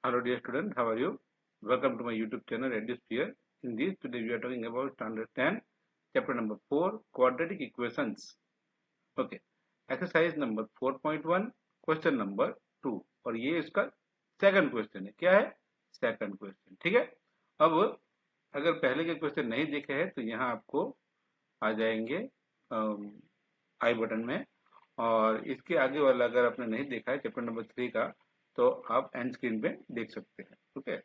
Hello dear student, how are you? Welcome to my YouTube channel Edusphere. In this, today we are talking about standard 10, chapter number 4, quadratic equations. Okay, exercise number 4.1, question number 2 और ये इसका second question है. क्या है? Second question. ठीक है. अब अगर पहले के क्वेश्चन नहीं देखे हैं तो यहाँ आपको आ जाएंगे आई बटन में, और इसके आगे वाला अगर आपने नहीं देखा है चैप्टर नंबर 3 का तो आप एंड स्क्रीन पे देख सकते हैं. Okay.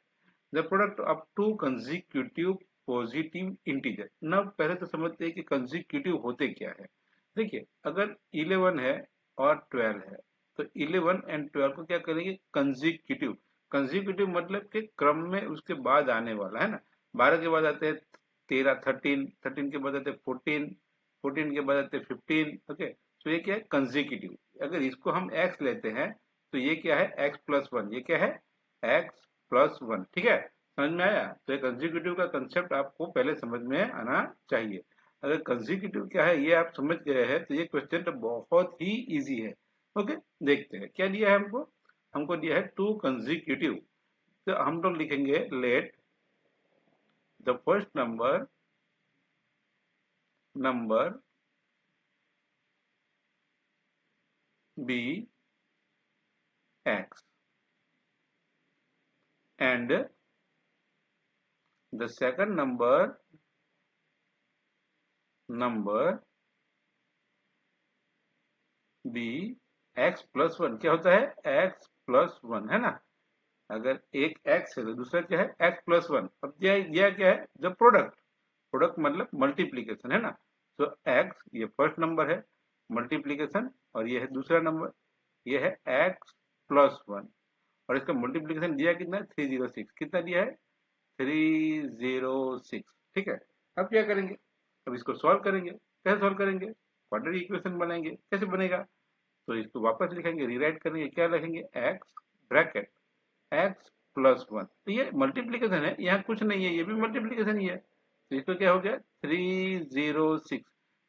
The product of to consecutive positive integer. ना पहले तो समझते हैं कि कंसेक्यूटिव होते क्या है. देखिए, अगर 11 है और 12 है तो 11 एंड 12 को क्या करेंगे? कंसेक्यूटिव. कंसेक्यूटिव मतलब कि क्रम में उसके बाद आने वाला है ना. 12 के बाद आते हैं 13, 13 के बाद आते हैं 14, 14 के बाद आते हैं 15. ओके. तो ये क्या है? कंसेक्यूटिव. अगर इसको हम x लेते हैं तो ये क्या है? x+1. ये क्या है? x+1. ठीक है. समझ में आया? तो ये कंसेक्यूटिव का कंसेप्ट आपको पहले समझ में आना चाहिए. अगर कंसेक्यूटिव क्या है ये आप समझ गए हैं तो ये क्वेश्चन तो बहुत ही इजी है. ओके. देखते हैं क्या दिया है हमको. हमको दिया है टू कंसेक्यूटिव. तो हम लोग लिखेंगे let the first number be x and the second number be x+1. क्या होता है? x+1 है ना. अगर एक x है तो दूसरा क्या है? x+1. अब यह क्या है? The product. प्रोडक्ट मतलब मल्टीप्लीकेशन है ना. तो x ये फर्स्ट नंबर है मल्टीप्लीकेशन, और ये है दूसरा नंबर, ये है x+1. और इसका मल्टीप्लीकेशन दिया कितना है? 306. कितना दिया है? 306. ठीक है. अब क्या करेंगे? अब इसको सॉल्व करेंगे. कैसे सॉल्व करेंगे? क्वाड्रेटिक इक्वेशन बनाएंगे. कैसे बनेगा? तो इसको वापस लिखेंगे, रीराइट करेंगे. क्या लिखेंगे? x bracket x+1. तो ये मल्टीप्लीकेशन है, यहाँ कुछ नहीं है, ये भी मल्टीप्लीकेशन ही है. तो इसको क्या हो गया? 306.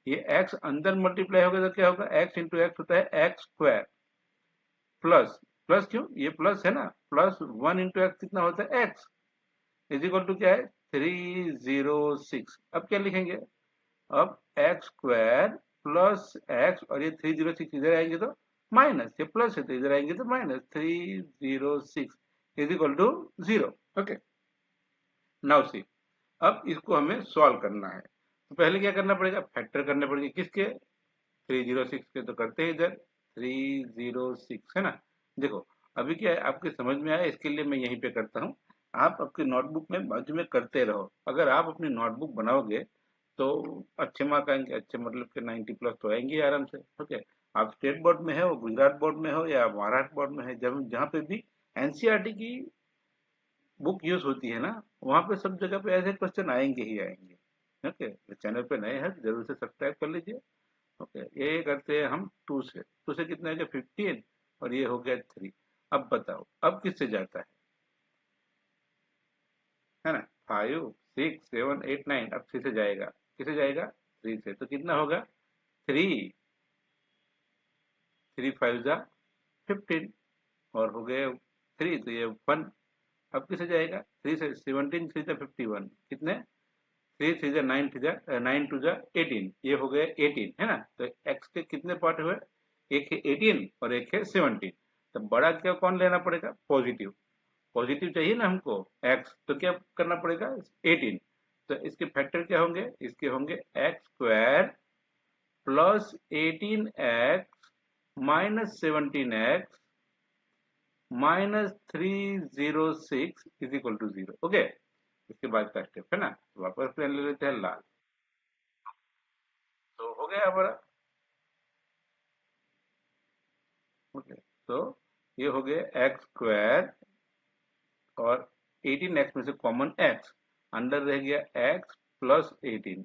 ये x अंदर मल्टीप्लाई होगा तो क्या होगा? x इंटू एक्स होता है x². प्लस प्लस क्यों? ये प्लस है ना. +1 इंटू एक्स कितना होता है? x इज इक्वल टू क्या है? 306. अब क्या लिखेंगे? अब x² प्लस x, और ये 306 इधर आएंगे तो माइनस, ये प्लस है तो इधर आएंगे तो minus. 306 is equal to 0. Okay. Now see, अब इसको हमें सॉल्व करना है. तो पहले क्या करना पड़ेगा? फैक्टर करने पड़ेंगे. किसके? 306 के. तो करते हैं इधर 306 है ना. देखो, अभी क्या है आपके समझ में आया, इसके लिए मैं यहीं पे करता हूँ. आप आपके नोटबुक में बाजू में करते रहो. अगर आप अपनी नोटबुक बनाओगे तो अच्छे मार्क आएंगे. अच्छे मतलब कि 90+ तो आएंगे आराम से. ओके. आप स्टेट बोर्ड में हो, गुजरात बोर्ड में हो या महाराष्ट्र बोर्ड में है, जब जहाँ पे भी एनसीईआरटी की बुक यूज होती है ना, वहाँ पे सब जगह पे ऐसे क्वेश्चन आएंगे ही आएंगे. ओके. चैनल पे नए हैं जरूर से सब्सक्राइब कर लीजिए. ओके. ये करते हैं हम 2 से. 2 से कितना है? 15. और ये हो गया 3. अब बताओ अब किससे जाता है ना. 5, 6, 7, 8, 9. अब 3 से जाएगा. किसे जाएगा? 3 से. तो कितना होगा? 3. 3 5 जा 15. और हो गए 3, तो ये 1. अब किसे जाएगा? 3 से. 17 3 जा 51. कितने? 3 3 जा 9, 9 2 जा 18. ये हो गए 18 है ना. तो x के कितने पार्ट हुए? एक है 18 और एक है 17. तो बड़ा क्या कौन लेना पड़ेगा? पॉजिटिव. पॉजिटिव चाहिए ना हमको x, तो क्या करना पड़ेगा? 18. तो इसके फैक्टर क्या होंगे? इसके होंगे x² plus 18x minus 17x minus 306 is equal to 0. Okay. इसके बाद का स्टेप है ना. वापस पेन ले लेते हैं लाल. तो हो गया हमारा. ओके. तो ये हो गया x² और 18x में से कॉमन x, अंदर रह गया x प्लस 18.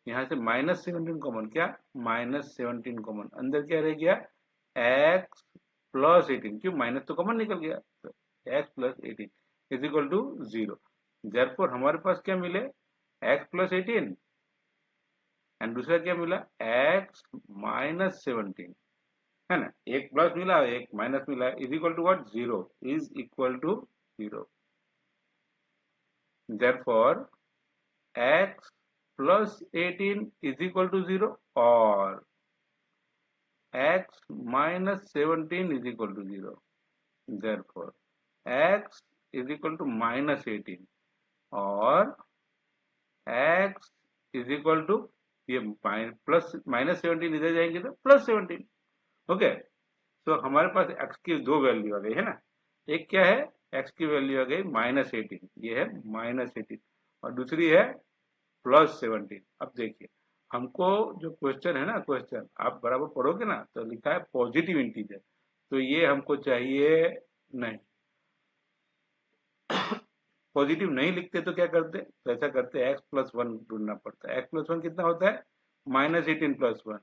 यहाँ से -17 कॉमन. क्या? -17 कॉमन. अंदर क्या रह गया? x plus 18. क्यों? माइनस तो कॉमन निकल गया. तो x plus 18 is equal to 0. Therefore हमारे पास क्या मिले? x प्लस 18 एंड दूसरा क्या मिला? x minus 17. है ना, एक प्लस मिला एक माइनस मिला, is equal to what, zero, is equal to zero. Therefore x plus 18 is equal to 0 or x minus 17 is equal to 0. Therefore, x is equal to minus 18 और x is equal to, ये plus minus 17 इधर जाएंगे तो plus 17। Okay, तो हमारे पास x की दो value आ गई है ना, एक क्या है, x की वैल्यू आ गई माइनस 18, ये है माइनस 18, और दूसरी है प्लस 17। अब देखिए हमको जो क्वेश्चन है ना, क्वेश्चन आप बराबर पढ़ोगे ना तो लिखा है पॉजिटिव इंटीजर, तो ये हमको चाहिए नहीं। पॉजिटिव नहीं लिखते तो क्या करते, तो ऐसा करते एक्स प्लस वन ढूंढना पड़ता है। एक्स प्लस वन कितना होता है, माइनस 18 प्लस वन,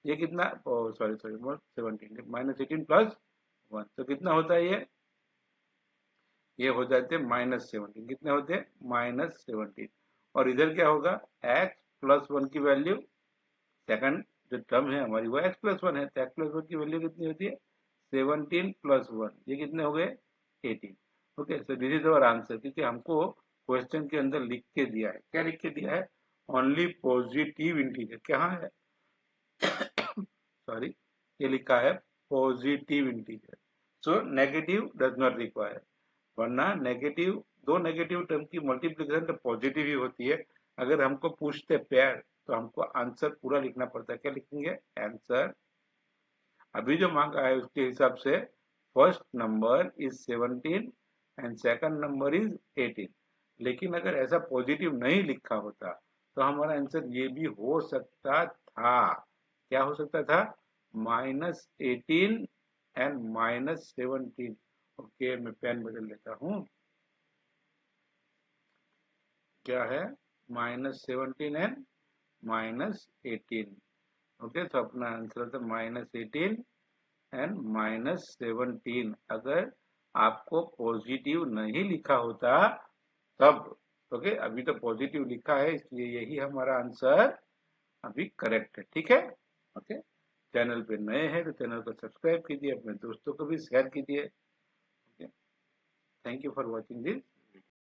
ये कितना, sorry sorry 17, minus 18 plus one, तो कितना होता है ये हो जाते हैं माइनस 17, कितने होते हैं माइनस 17। और इधर क्या होगा, एक्स प्लस वन की वैल्यू, सेकंड जो टर्म है हमारी वो एक्स प्लस वन है, तो एक्स प्लस वन की वैल्यू कितनी होती है 17 प्लस वन, ये कितने हो गए 18। Okay, so this is our answer, क्योंकि हमको क्वेश्चन के अंदर लिख के दिया है, क्या लिख के दिया है, ओनली पॉजिटिव इंटीजर, कहाँ है सॉरी, ये लिखा है positive integer, so negative does not require, वरना नेगेटिव, दो नेगेटिव टर्म की मल्टीप्लिकेशन तो पॉजिटिव ही होती है। अगर हमको पूछते पेयर तो हमको आंसर पूरा लिखना पड़ता है, क्या लिखेंगे आंसर, अभी जो मांगा है उसके हिसाब से first number is 17 and second number is 18, लेकिन अगर ऐसा पॉजिटिव नहीं लिखा होता तो हमारा आंसर ये भी हो सकता था, क्या हो सकता था, माइनस 18 एंड माइनस 17। ओके, मैं पेन बदल लेता हूँ, क्या है माइनस 17 एंड माइनस 18। ओके, तो अपना आंसर होता है माइनस 18 एंड माइनस 17, अगर आपको पॉजिटिव नहीं लिखा होता तब। ओके, अभी तो पॉजिटिव लिखा है इसलिए यही हमारा आंसर अभी करेक्ट है, ठीक है। ओके, चैनल पे नए हैं तो चैनल को सब्सक्राइब कीजिए, अपने दोस्तों को भी शेयर कीजिए। Okay, thank you for watching this.